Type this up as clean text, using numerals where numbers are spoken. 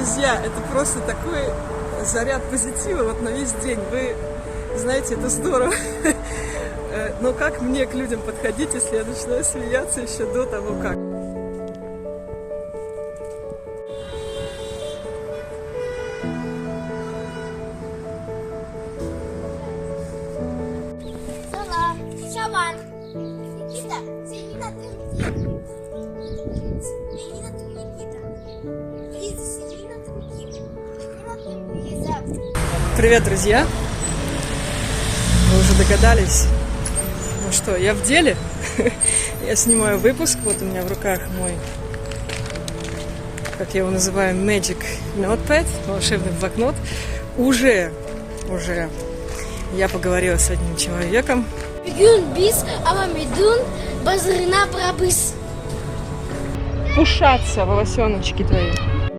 Друзья, это просто такой заряд позитива вот на весь день. Вы знаете, это здорово. Но как мне к людям подходить, если я начинаю смеяться еще до того, как? Шаман. Никита, Никита, ты где? Никита, ты Никита. Лиза, Никита, ты Никита. Лиза. Привет, друзья! Вы уже догадались? Ну что, я в деле. Я снимаю выпуск. Вот у меня в руках мой, как я его называю, Magic Notepad, волшебный блокнот. Уже я поговорила с одним человеком. Bugün biz ama medun bazarına brabız. Пушатся волосеночки твои.